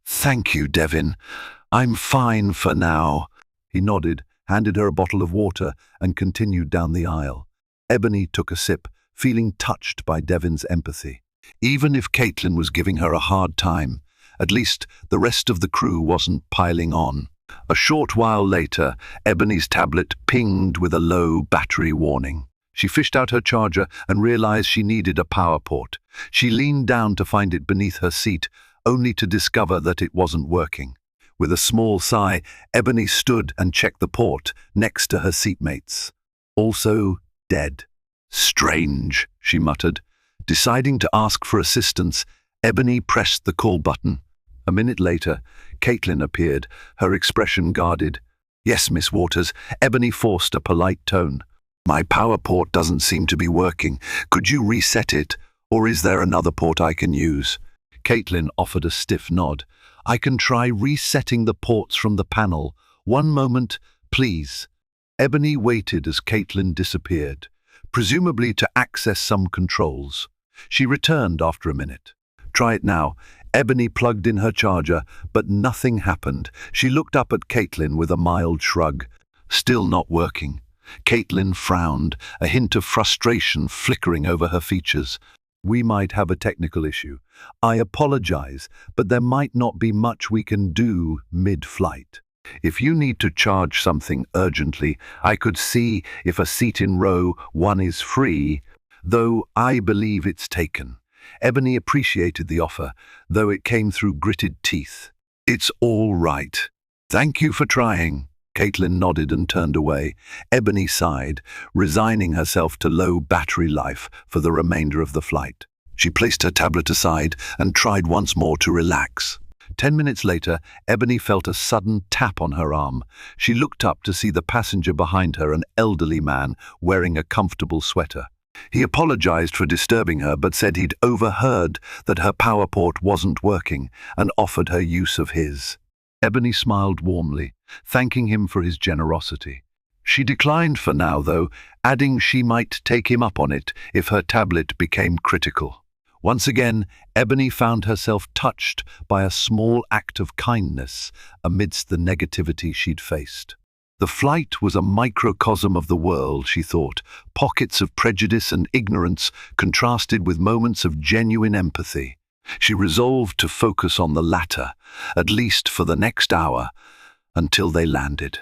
[SPEAKER 1] "Thank you, Devin. I'm fine for now." He nodded, handed her a bottle of water, and continued down the aisle. Ebony took a sip, feeling touched by Devin's empathy. Even if Caitlin was giving her a hard time, at least the rest of the crew wasn't piling on. A short while later, Ebony's tablet pinged with a low battery warning. She fished out her charger and realized she needed a power port. She leaned down to find it beneath her seat, only to discover that it wasn't working. With a small sigh, Ebony stood and checked the port next to her seatmates. Also dead. "Strange," she muttered. Deciding to ask for assistance, Ebony pressed the call button. A minute later, Caitlin appeared, her expression guarded. "Yes, Miss Waters," Ebony forced a polite tone. "My power port doesn't seem to be working. Could you reset it, or is there another port I can use?" Caitlin offered a stiff nod. "I can try resetting the ports from the panel. One moment, please." Ebony waited as Caitlin disappeared, presumably to access some controls. She returned after a minute. "Try it now." Ebony plugged in her charger, but nothing happened. She looked up at Caitlin with a mild shrug. "Still not working." Caitlin frowned, a hint of frustration flickering over her features. "We might have a technical issue. I apologize, but there might not be much we can do mid-flight. If you need to charge something urgently, I could see if a seat in row 1 is free, though I believe it's taken." Ebony appreciated the offer, though it came through gritted teeth. "It's all right. Thank you for trying." Caitlin nodded and turned away. Ebony sighed, resigning herself to low battery life for the remainder of the flight. She placed her tablet aside and tried once more to relax. 10 minutes later, Ebony felt a sudden tap on her arm. She looked up to see the passenger behind her, an elderly man wearing a comfortable sweater. He apologized for disturbing her, but said he'd overheard that her power port wasn't working and offered her use of his. Ebony smiled warmly, thanking him for his generosity. She declined for now, though, adding she might take him up on it if her tablet became critical. Once again, Ebony found herself touched by a small act of kindness amidst the negativity she'd faced. The flight was a microcosm of the world, she thought, pockets of prejudice and ignorance contrasted with moments of genuine empathy. She resolved to focus on the latter, at least for the next hour, until they landed.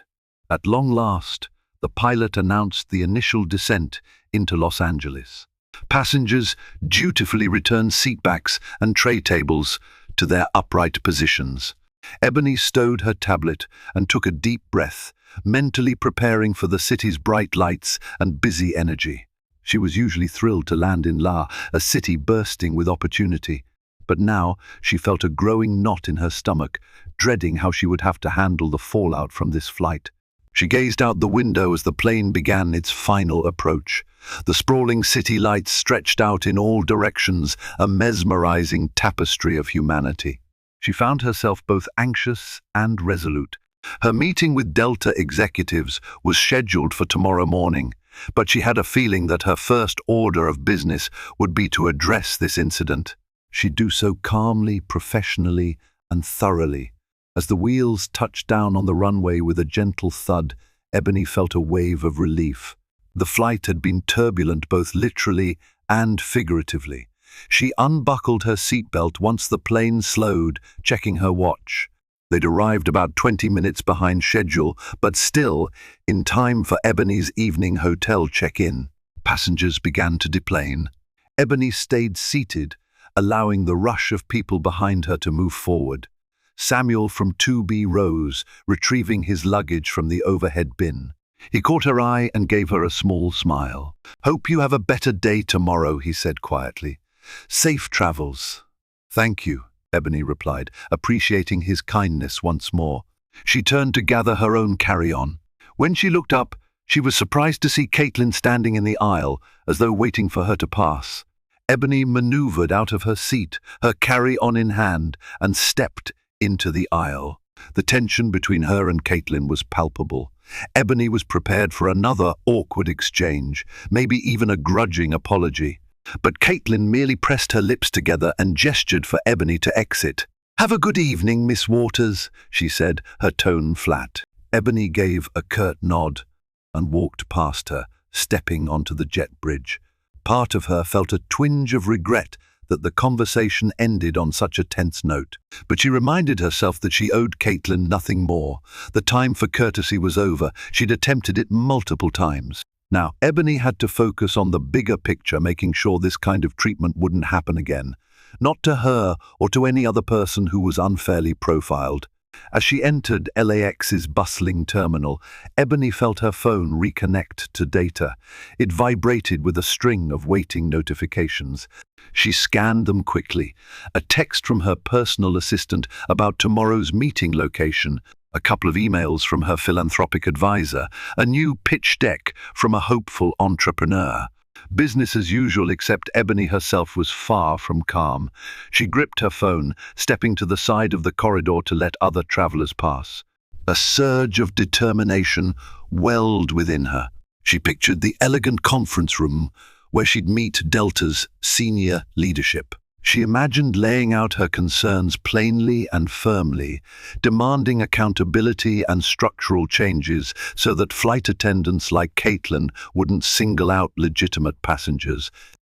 [SPEAKER 1] At long last, the pilot announced the initial descent into Los Angeles. Passengers dutifully returned seatbacks and tray tables to their upright positions. Ebony stowed her tablet and took a deep breath, mentally preparing for the city's bright lights and busy energy. She was usually thrilled to land in La, a city bursting with opportunity. But now she felt a growing knot in her stomach, dreading how she would have to handle the fallout from this flight. She gazed out the window as the plane began its final approach. The sprawling city lights stretched out in all directions, a mesmerizing tapestry of humanity. She found herself both anxious and resolute. Her meeting with Delta executives was scheduled for tomorrow morning, but she had a feeling that her first order of business would be to address this incident. She'd do so calmly, professionally, and thoroughly. As the wheels touched down on the runway with a gentle thud, Ebony felt a wave of relief. The flight had been turbulent both literally and figuratively. She unbuckled her seatbelt once the plane slowed, checking her watch. They'd arrived about 20 minutes behind schedule, but still in time for Ebony's evening hotel check-in. Passengers began to deplane. Ebony stayed seated, allowing the rush of people behind her to move forward. Samuel from 2B rose, retrieving his luggage from the overhead bin. He caught her eye and gave her a small smile. "Hope you have a better day tomorrow," he said quietly. "Safe travels." "Thank you," Ebony replied, appreciating his kindness once more. She turned to gather her own carry-on. When she looked up, she was surprised to see Caitlin standing in the aisle, as though waiting for her to pass. Ebony maneuvered out of her seat, her carry-on in hand, and stepped into the aisle. The tension between her and Caitlin was palpable. Ebony was prepared for another awkward exchange, maybe even a grudging apology. But Caitlin merely pressed her lips together and gestured for Ebony to exit. "Have a good evening, Miss Waters," she said, her tone flat. Ebony gave a curt nod and walked past her, stepping onto the jet bridge. Part of her felt a twinge of regret that the conversation ended on such a tense note. But she reminded herself that she owed Caitlin nothing more. The time for courtesy was over. She'd attempted it multiple times. Now, Ebony had to focus on the bigger picture, making sure this kind of treatment wouldn't happen again. Not to her or to any other person who was unfairly profiled. As she entered LAX's bustling terminal, Ebony felt her phone reconnect to data. It vibrated with a string of waiting notifications. She scanned them quickly. A text from her personal assistant about tomorrow's meeting location, a couple of emails from her philanthropic advisor, a new pitch deck from a hopeful entrepreneur. Business as usual, except Ebony herself was far from calm. She gripped her phone, stepping to the side of the corridor to let other travelers pass. A surge of determination welled within her. She pictured the elegant conference room where she'd meet Delta's senior leadership. She imagined laying out her concerns plainly and firmly, demanding accountability and structural changes so that flight attendants like Caitlin wouldn't single out legitimate passengers,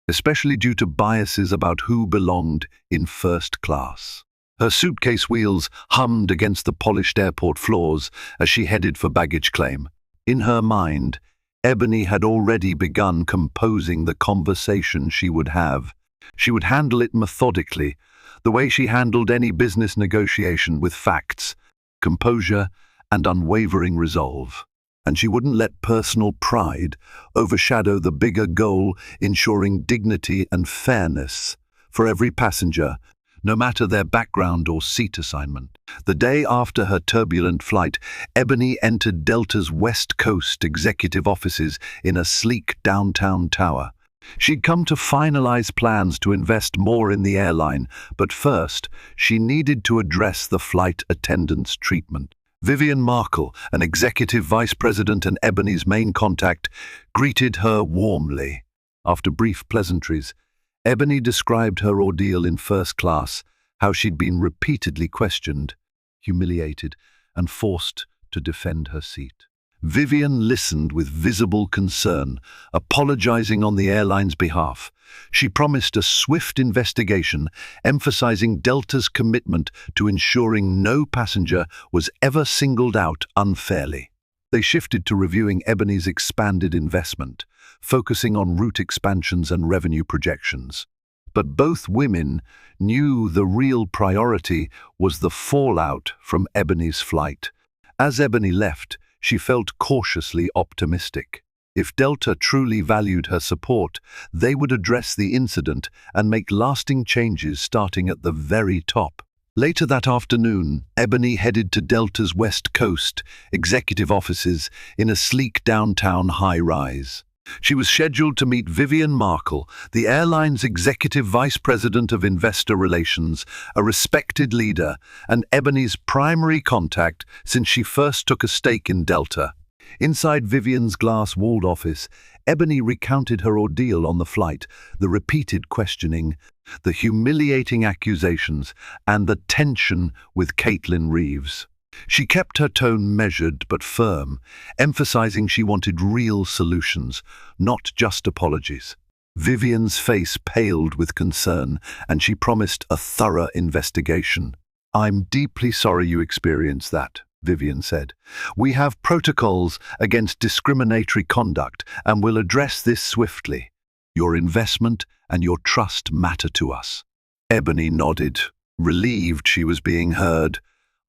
[SPEAKER 1] especially due to biases about who belonged in first class. Her suitcase wheels hummed against the polished airport floors as she headed for baggage claim. In her mind, Ebony had already begun composing the conversation she would have. She would handle it methodically, the way she handled any business negotiation, with facts, composure, and unwavering resolve. And she wouldn't let personal pride overshadow the bigger goal, ensuring dignity and fairness for every passenger, no matter their background or seat assignment. The day after her turbulent flight, Ebony entered Delta's West Coast executive offices in a sleek downtown tower. She'd come to finalize plans to invest more in the airline, but first, she needed to address the flight attendant's treatment. Vivian Markle, an executive vice president and Ebony's main contact, greeted her warmly. After brief pleasantries, Ebony described her ordeal in first class, how she'd been repeatedly questioned, humiliated, and forced to defend her seat. Vivian listened with visible concern, apologizing on the airline's behalf. She promised a swift investigation, emphasizing Delta's commitment to ensuring no passenger was ever singled out unfairly. They shifted to reviewing Ebony's expanded investment, focusing on route expansions and revenue projections. But both women knew the real priority was the fallout from Ebony's flight. As Ebony left, she felt cautiously optimistic. If Delta truly valued her support, they would address the incident and make lasting changes starting at the very top. Later that afternoon, Ebony headed to Delta's West Coast executive offices in a sleek downtown high-rise. She was scheduled to meet Vivian Markle, the airline's executive vice president of investor relations, a respected leader, and Ebony's primary contact since she first took a stake in Delta. Inside Vivian's glass-walled office, Ebony recounted her ordeal on the flight, the repeated questioning, the humiliating accusations, and the tension with Caitlin Reeves. She kept her tone measured but firm, emphasizing she wanted real solutions, not just apologies. Vivian's face paled with concern, and she promised a thorough investigation. "I'm deeply sorry you experienced that," Vivian said. "We have protocols against discriminatory conduct and will address this swiftly. Your investment and your trust matter to us." Ebony nodded, relieved she was being heard.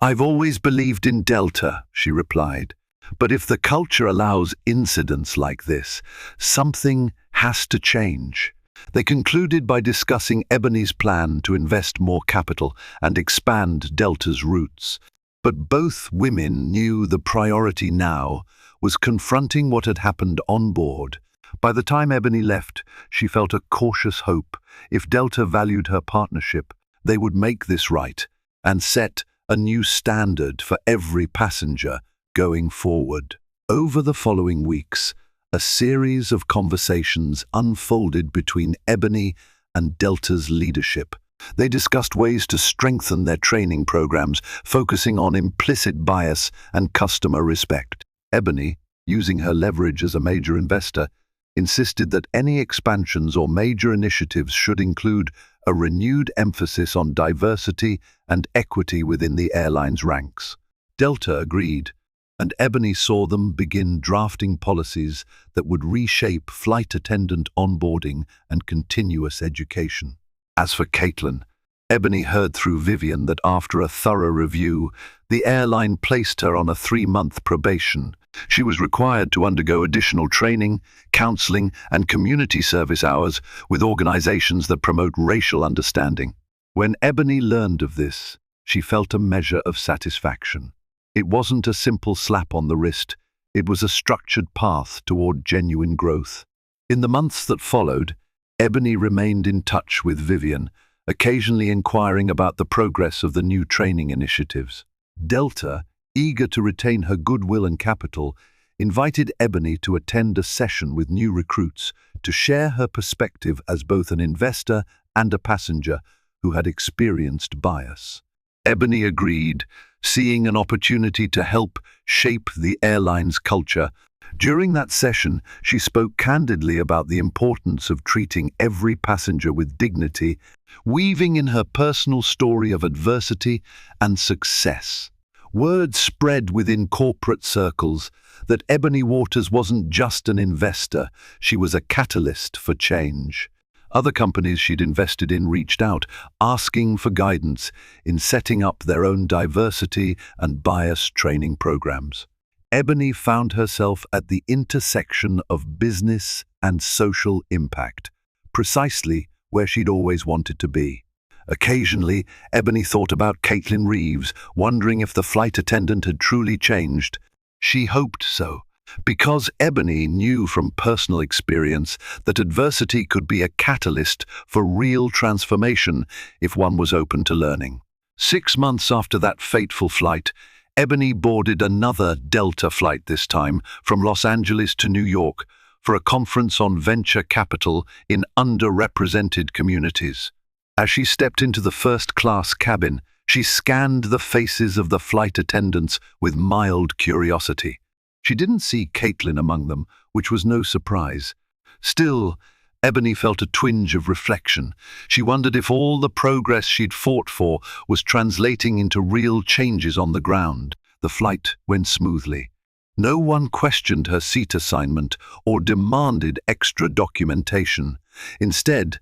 [SPEAKER 1] "I've always believed in Delta," she replied. "But if the culture allows incidents like this, something has to change." They concluded by discussing Ebony's plan to invest more capital and expand Delta's routes. But both women knew the priority now was confronting what had happened on board. By the time Ebony left, she felt a cautious hope. If Delta valued her partnership, they would make this right and set a new standard for every passenger going forward. Over the following weeks, a series of conversations unfolded between Ebony and Delta's leadership. They discussed ways to strengthen their training programs, focusing on implicit bias and customer respect. Ebony, using her leverage as a major investor, insisted that any expansions or major initiatives should include a renewed emphasis on diversity and equity within the airline's ranks. Delta agreed, and Ebony saw them begin drafting policies that would reshape flight attendant onboarding and continuous education. As for Caitlin, Ebony heard through Vivian that after a thorough review, the airline placed her on a 3-month probation. She was required to undergo additional training, counseling, and community service hours with organizations that promote racial understanding. When Ebony learned of this, she felt a measure of satisfaction. It wasn't a simple slap on the wrist, it was a structured path toward genuine growth. In the months that followed, Ebony remained in touch with Vivian, occasionally inquiring about the progress of the new training initiatives. Delta, eager to retain her goodwill and capital, invited Ebony to attend a session with new recruits to share her perspective as both an investor and a passenger who had experienced bias. Ebony agreed, seeing an opportunity to help shape the airline's culture. During that session, she spoke candidly about the importance of treating every passenger with dignity, weaving in her personal story of adversity and success. Word spread within corporate circles that Ebony Waters wasn't just an investor, she was a catalyst for change. Other companies she'd invested in reached out, asking for guidance in setting up their own diversity and bias training programs. Ebony found herself at the intersection of business and social impact, precisely where she'd always wanted to be. Occasionally, Ebony thought about Caitlin Reeves, wondering if the flight attendant had truly changed. She hoped so, because Ebony knew from personal experience that adversity could be a catalyst for real transformation if one was open to learning. 6 months after that fateful flight, Ebony boarded another Delta flight, this time from Los Angeles to New York, for a conference on venture capital in underrepresented communities. As she stepped into the first-class cabin, she scanned the faces of the flight attendants with mild curiosity. She didn't see Caitlin among them, which was no surprise. Still, Ebony felt a twinge of reflection. She wondered if all the progress she'd fought for was translating into real changes on the ground. The flight went smoothly. No one questioned her seat assignment or demanded extra documentation. Instead,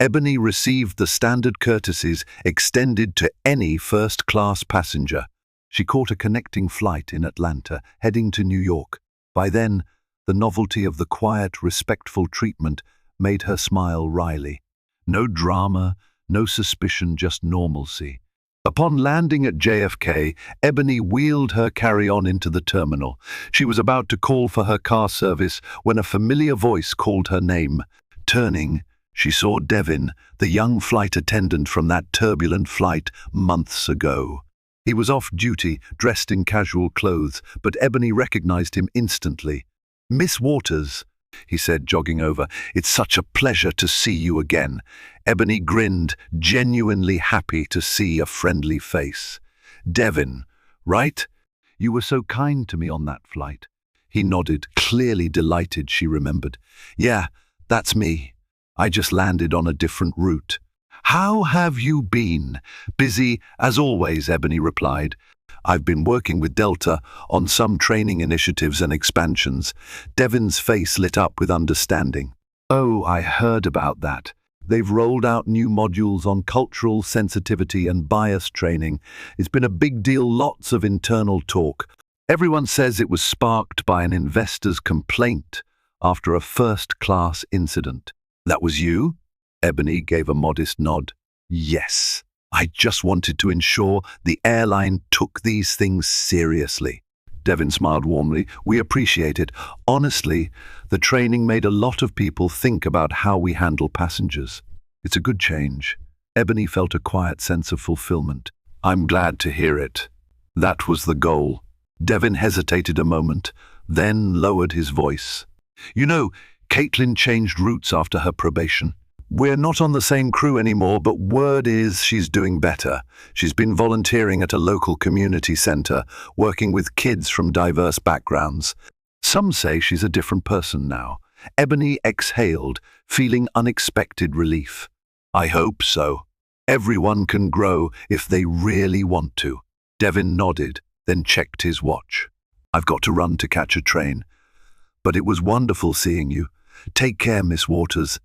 [SPEAKER 1] Ebony received the standard courtesies extended to any first-class passenger. She caught a connecting flight in Atlanta, heading to New York. By then, the novelty of the quiet, respectful treatment made her smile wryly. No drama, no suspicion, just normalcy. Upon landing at JFK, Ebony wheeled her carry-on into the terminal. She was about to call for her car service when a familiar voice called her name. Turning, she saw Devin, the young flight attendant from that turbulent flight months ago. He was off duty, dressed in casual clothes, but Ebony recognized him instantly. "Miss Waters," he said, jogging over. "It's such a pleasure to see you again." Ebony grinned, genuinely happy to see a friendly face. "Devin, right? You were so kind to me on that flight." He nodded, clearly delighted she remembered. "Yeah, that's me. I just landed on a different route." "How have you been?" "Busy, as always," Ebony replied. "I've been working with Delta on some training initiatives and expansions." Devin's face lit up with understanding. "Oh, I heard about that. They've rolled out new modules on cultural sensitivity and bias training. It's been a big deal, lots of internal talk. Everyone says it was sparked by an investor's complaint after a first-class incident." "That was you?" Ebony gave a modest nod. "Yes. I just wanted to ensure the airline took these things seriously." Devin smiled warmly. "We appreciate it. Honestly, the training made a lot of people think about how we handle passengers. It's a good change." Ebony felt a quiet sense of fulfillment. "I'm glad to hear it. That was the goal." Devin hesitated a moment, then lowered his voice. "You know, Caitlin changed routes after her probation. We're not on the same crew anymore, but word is she's doing better. She's been volunteering at a local community center, working with kids from diverse backgrounds. Some say she's a different person now." Ebony exhaled, feeling unexpected relief. "I hope so. Everyone can grow if they really want to." Devin nodded, then checked his watch. "I've got to run to catch a train. But it was wonderful seeing you. Take care, Miss Waters.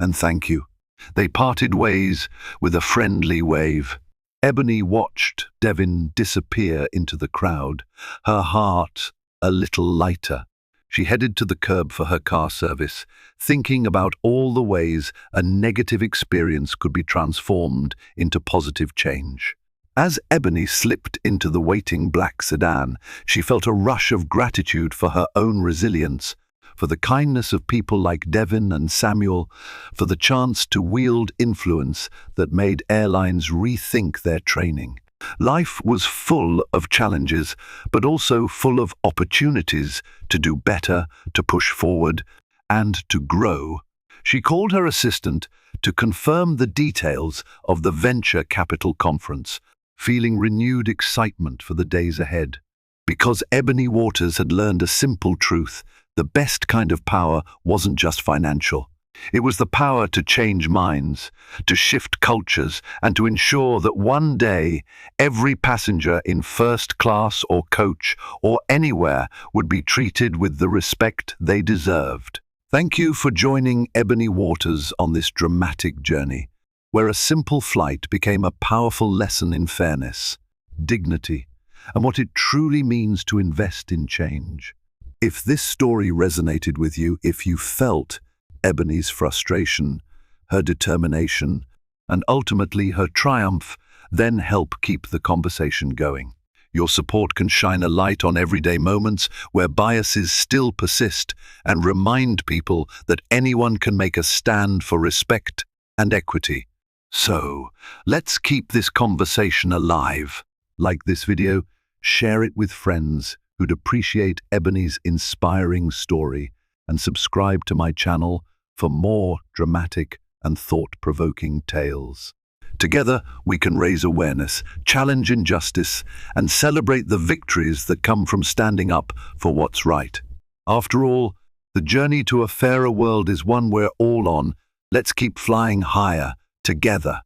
[SPEAKER 1] And thank you." They parted ways with a friendly wave. Ebony watched Devin disappear into the crowd, her heart a little lighter. She headed to the curb for her car service, thinking about all the ways a negative experience could be transformed into positive change. As Ebony slipped into the waiting black sedan, she felt a rush of gratitude for her own resilience, for the kindness of people like Devin and Samuel, for the chance to wield influence that made airlines rethink their training. Life was full of challenges, but also full of opportunities to do better, to push forward, and to grow. She called her assistant to confirm the details of the venture capital conference, feeling renewed excitement for the days ahead. Because Ebony Waters had learned a simple truth: the best kind of power wasn't just financial. It was the power to change minds, to shift cultures, and to ensure that one day every passenger in first class or coach or anywhere would be treated with the respect they deserved. Thank you for joining Ebony Waters on this dramatic journey, where a simple flight became a powerful lesson in fairness, dignity, and what it truly means to invest in change. If this story resonated with you, if you felt Ebony's frustration, her determination, and ultimately her triumph, then help keep the conversation going. Your support can shine a light on everyday moments where biases still persist and remind people that anyone can make a stand for respect and equity. So, let's keep this conversation alive. Like this video, share it with friends who'd appreciate Ebony's inspiring story, and subscribe to my channel for more dramatic and thought-provoking tales. Together, we can raise awareness, challenge injustice, and celebrate the victories that come from standing up for what's right. After all, the journey to a fairer world is one we're all on. Let's keep flying higher, together.